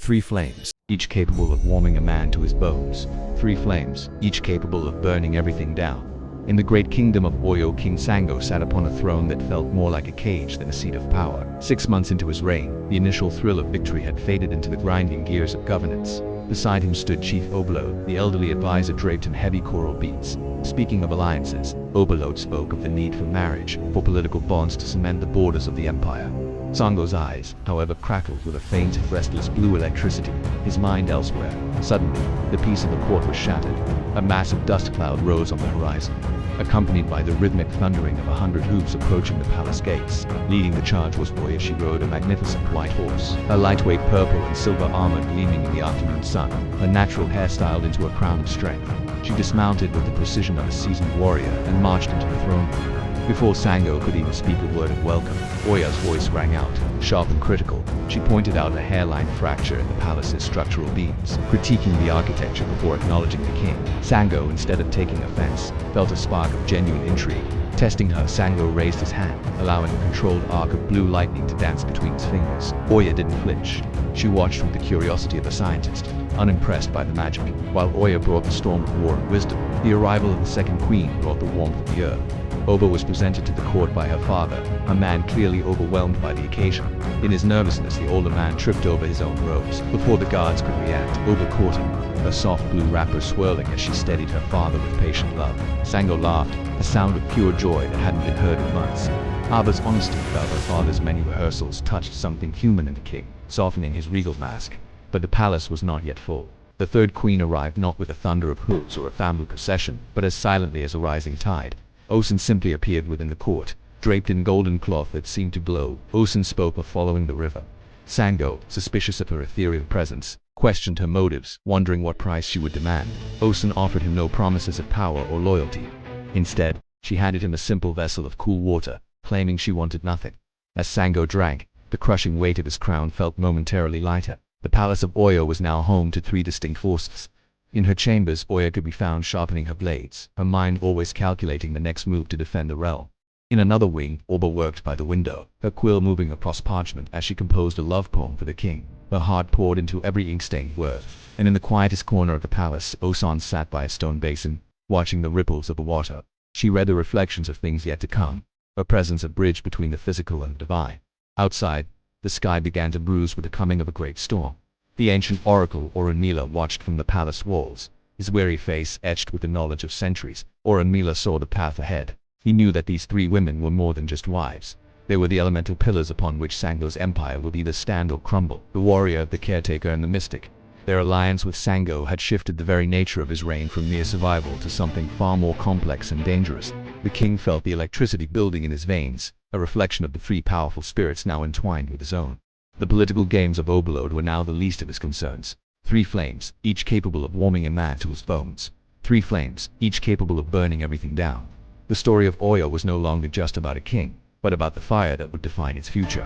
Three flames, each capable of warming a man to his bones. Three flames, each capable of burning everything down. In the great kingdom of Oyo, King Sango sat upon a throne that felt more like a cage than a seat of power. 6 months into his reign, the initial thrill of victory had faded into the grinding gears of governance. Beside him stood Chief Obolo, the elderly advisor draped in heavy coral beads. Speaking of alliances, Obolo spoke of the need for marriage, for political bonds to cement the borders of the empire. Sango's eyes, however, crackled with a faint, restless blue electricity, his mind elsewhere. Suddenly, the peace of the court was shattered. A massive dust cloud rose on the horizon, accompanied by the rhythmic thundering of 100 hooves approaching the palace gates. Leading the charge was Oya. She rode a magnificent white horse, her lightweight purple and silver armor gleaming in the afternoon sun, her natural hair styled into a crown of strength. She dismounted with the precision of a seasoned warrior and marched into the throne room. Before Sango could even speak a word of welcome, Oya's voice rang out, sharp and critical. She pointed out a hairline fracture in the palace's structural beams, critiquing the architecture before acknowledging the king. Sango, instead of taking offense, felt a spark of genuine intrigue. Testing her, Sango raised his hand, allowing a controlled arc of blue lightning to dance between his fingers. Oya didn't flinch. She watched with the curiosity of a scientist, unimpressed by the magic. While Oya brought the storm of war and wisdom, the arrival of the second queen brought the warmth of the earth. Oba was presented to the court by her father, a man clearly overwhelmed by the occasion. In his nervousness, the older man tripped over his own robes. Before the guards could react, Oba caught him, her soft blue wrapper swirling as she steadied her father with patient love. Sango laughed, a sound of pure joy that hadn't been heard in months. Aba's honesty about her father's many rehearsals touched something human in the king, softening his regal mask. But the palace was not yet full. The third queen arrived not with the thunder of hooves or a family procession, but as silently as a rising tide. Osun simply appeared within the court, draped in golden cloth that seemed to glow. Osun spoke of following the river. Sango, suspicious of her ethereal presence, questioned her motives, wondering what price she would demand. Osun offered him no promises of power or loyalty. Instead, she handed him a simple vessel of cool water, claiming she wanted nothing. As Sango drank, the crushing weight of his crown felt momentarily lighter. The palace of Oyo was now home to three distinct forces. In her chambers, Oya could be found sharpening her blades, her mind always calculating the next move to defend the realm. In another wing, Oba worked by the window, her quill moving across parchment as she composed a love poem for the king. Her heart poured into every ink-stained word. And in the quietest corner of the palace, Osan sat by a stone basin, watching the ripples of the water. She read the reflections of things yet to come, her presence a bridge between the physical and the divine. Outside, the sky began to bruise with the coming of a great storm. The ancient oracle Orunmila watched from the palace walls, his weary face etched with the knowledge of centuries. Orunmila saw the path ahead. He knew that these three women were more than just wives. They were the elemental pillars upon which Sango's empire would either stand or crumble, the warrior, the caretaker, and the mystic. Their alliance with Sango had shifted the very nature of his reign from mere survival to something far more complex and dangerous. The king felt the electricity building in his veins, a reflection of the three powerful spirits now entwined with his own. The political games of Overload were now the least of his concerns. Three flames, each capable of warming a man to his bones. Three flames, each capable of burning everything down. The story of Oyo was no longer just about a king, but about the fire that would define its future.